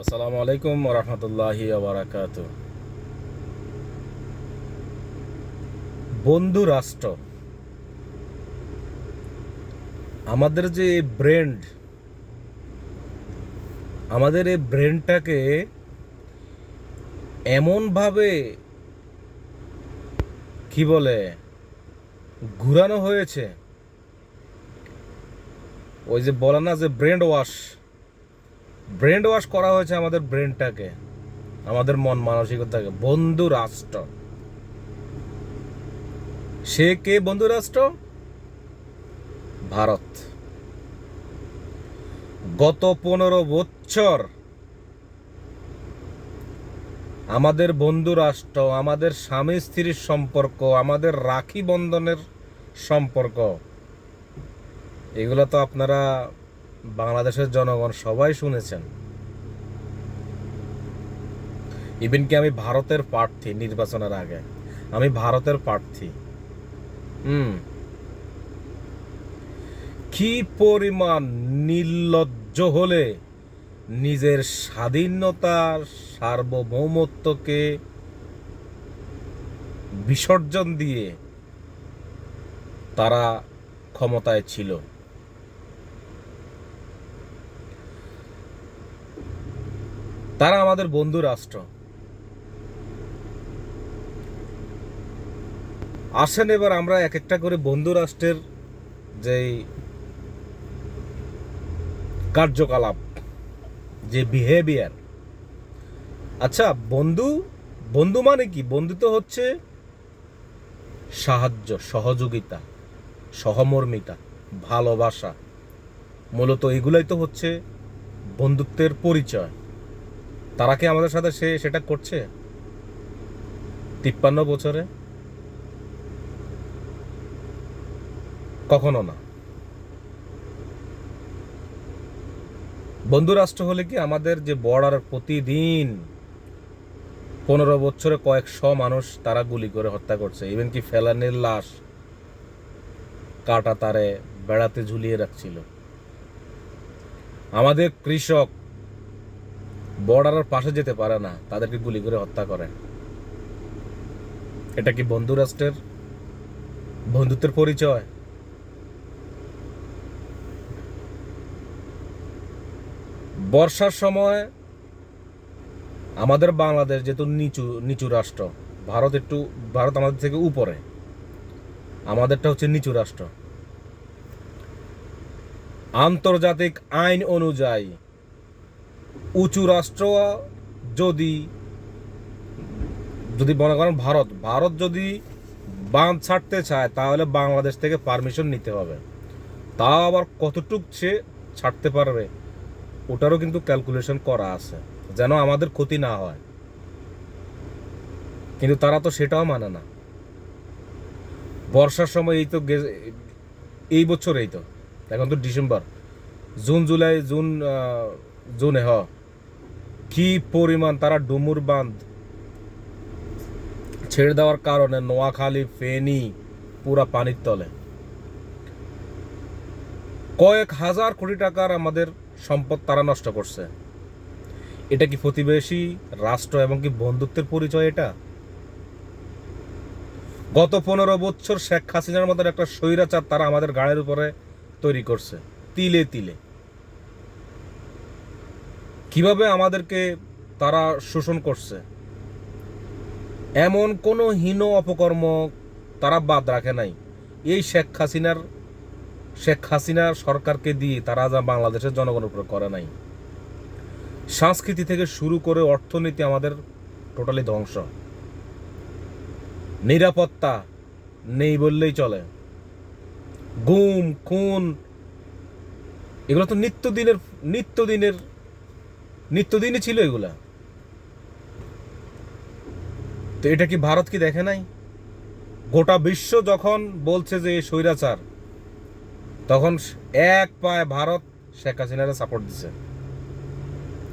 আসসালামু আলাইকুম রহমতুল্লাহি বারাকাতু। বন্ধু রাষ্ট্র, আমাদের যে ব্রেন্ড, আমাদের এই ব্রেনটাকে এমনভাবে কি বলে ঘুরানো হয়েছে, ওই যে বলে না যে ব্রেন্ড ওয়াশ করা হয়েছে আমাদের ব্রেনটাকে, আমাদের মন মানসিকতাকে। বন্ধু রাষ্ট্র, সে কে বন্ধু রাষ্ট্র? ভারত। গত 15 বছর আমাদের বন্ধু রাষ্ট্র, আমাদের স্বামী স্ত্রীর সম্পর্ক, আমাদের রাখি বন্ধনের সম্পর্ক, এগুলো তো আপনারা বাংলাদেশের জনগণ সবাই শুনেছেন। ইভেন কি আমি ভারতের প্রার্থী, নির্বাচনের আগে আমি ভারতের প্রার্থী। কি পরিমাণ নির্লজ্জ হলে নিজের স্বাধীনতার সার্বভৌমত্বকে বিসর্জন দিয়ে তারা ক্ষমতায় ছিল। তারা আমাদের বন্ধু রাষ্ট্র। আসেন এবার আমরা এক একটা করে বন্ধু রাষ্ট্রের যেই কার্যকলাপ, যে বিহেভিয়ার। আচ্ছা, বন্ধু বন্ধু মানে কি? বন্ধু তো হচ্ছে সাহায্য, সহযোগিতা, সহমর্মিতা, ভালোবাসা। মূলত এগুলাই তো হচ্ছে বন্ধুত্বের পরিচয়। তারা কি আমাদের সাথে সেটা করছে 53 বছরে? কখনো না। বন্ধু রাষ্ট্র হলে কি আমাদের যে বর্ডার প্রতিদিন 15 বছরে কয়েকশো মানুষ তারা গুলি করে হত্যা করছে। ইভেন কি ফেলানির লাশ কাটা তারে বেড়াতে ঝুলিয়ে রাখছিল। আমাদের কৃষক বর্ডারের পাশে যেতে পারে না, তাদেরকে গুলি করে হত্যা করে। এটা কি বন্ধু রাষ্ট্রের বন্ধুত্বের পরিচয়? বর্ষার সময় আমাদের বাংলাদেশ যেহেতু নিচু নিচু রাষ্ট্র, ভারত আমাদের থেকে উপরে, আমাদেরটা হচ্ছে নিচু রাষ্ট্র। আন্তর্জাতিক আইন অনুযায়ী উঁচু রাষ্ট্র যদি যদি মনে করেন ভারত যদি বাঁধ ছাড়তে চায়, তাহলে বাংলাদেশ থেকে পারমিশন নিতে হবে। তাও আবার কতটুক সে ছাড়তে পারবে, ওটারও কিন্তু ক্যালকুলেশন করা আছে, যেন আমাদের ক্ষতি না হয়। কিন্তু তারা তো সেটাও মানে না। বর্ষার সময় এই বছর, এই তো এখন তো ডিসেম্বর, জুনে কি পরিমাণ তারা ডুমুর বাঁধ ছেড়ে দেওয়ার কারণে নোয়াখালী, ফেনী পুরা পানির তলে। কয়েক হাজার কোটি টাকার আমাদের সম্পদ তারা নষ্ট করছে। এটা কি প্রতিবেশী রাষ্ট্র এবং কি বন্ধুত্বের পরিচয়? এটা গত 15 বছর শেখ হাসিনার মতো একটা স্বৈরাচার তারা আমাদের গাড়ির উপরে তৈরি করছে, তিলে তিলে। কিভাবে আমাদেরকে তারা শোষণ করছে, এমন কোনো হীন অপকর্ম তারা বাদ রাখে নাই। এই শেখ হাসিনার সরকারকে দিয়ে তারা যা বাংলাদেশের জনগণের উপর করে নাই। সংস্কৃতি থেকে শুরু করে অর্থনীতি আমাদের টোটালি ধ্বংস। নিরাপত্তা নেই বললেই চলে। গুম খুন এগুলো তো নিত্যদিনই ছিল এগুলা। তো এটা কি ভারত কি দেখে নাই? গোটা বিশ্ব যখন বলছে যে স্বৈরাচার, তখন এক পায়ে ভারত শেখ হাসিনারে সাপোর্ট দিছে।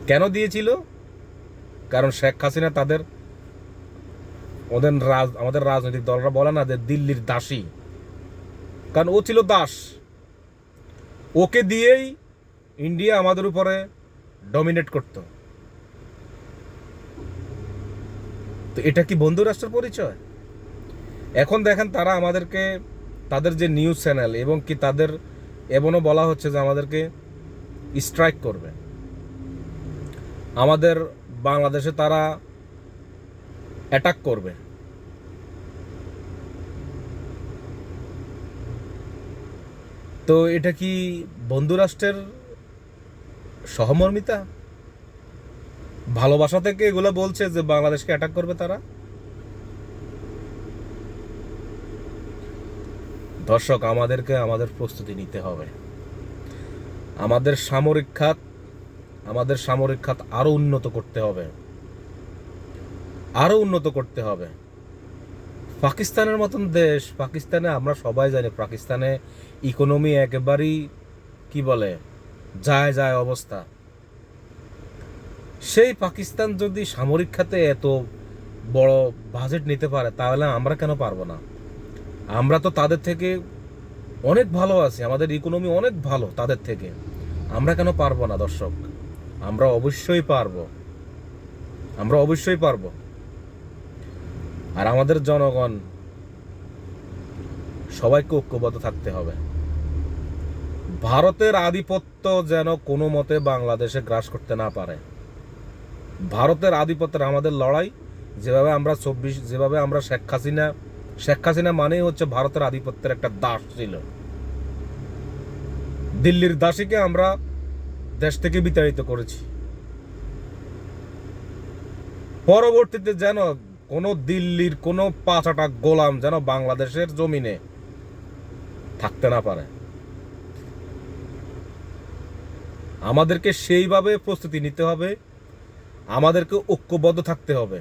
কেন দিয়েছিল? কারণ শেখ হাসিনা আমাদের রাজনৈতিক দলরা বলে না যে দিল্লির দাসী, কারণ ও ছিল দাস। ওকে দিয়েই ইন্ডিয়া আমাদের উপরে ডমিনেট করত। তো এটা কি বন্ধু রাষ্ট্রের পরিচয়? এখন দেখেন তারা আমাদেরকে, তাদের যে নিউজ চ্যানেল এবং কি তাদের এমনও বলা হচ্ছে যে আমাদেরকে স্ট্রাইক করবে, আমাদের বাংলাদেশে তারা অ্যাটাক করবে। তো এটা কি বন্ধু রাষ্ট্রের সহমর্মিতা? ভালোবাসা থেকে এগুলো বলছে যে বাংলাদেশকে অ্যাটাক করবে তারা? দর্শক, আমাদেরকে আমাদের প্রস্তুতি নিতে হবে। আমাদের সামরিক খাত আরো উন্নত করতে হবে, আরো উন্নত করতে হবে। পাকিস্তানের মতন দেশ, পাকিস্তানে আমরা সবাই জানি পাকিস্তানে ইকোনমি একেবারেই কি বলে যায় যায় অবস্থা। সেই পাকিস্তান যদি সামরিক খাতে এত বড় বাজেট নিতে পারে, তাহলে আমরা কেন পারবো না? আমরা তো তাদের থেকে অনেক ভালো আছি, আমাদের ইকোনমি অনেক ভালো তাদের থেকে, আমরা কেন পারবো না? দর্শক, আমরা অবশ্যই পারবো, আমরা অবশ্যই পারবো। আর আমাদের জনগণ সবাইকে ঐক্যবদ্ধ থাকতে হবে। ভারতের আধিপত্য যেন কোনো মতে বাংলাদেশে গ্রাস করতে না পারে। ভারতের আধিপত্যের আমাদের লড়াই, যেভাবে আমরা শেখ হাসিনা মানেই হচ্ছে ভারতের আধিপত্যের একটা দাস ছিল। দিল্লির দাসীকে আমরা দেশ থেকে বিতাড়িত করেছি। পরবর্তীতে যেন কোনো দিল্লির কোনো পাঁচাটা গোলাম যেন বাংলাদেশের জমিনে থাকতে না পারে। আমাদেরকে সেইভাবে প্রস্তুতি নিতে হবে, আমাদেরকে ঐক্যবদ্ধ থাকতে হবে।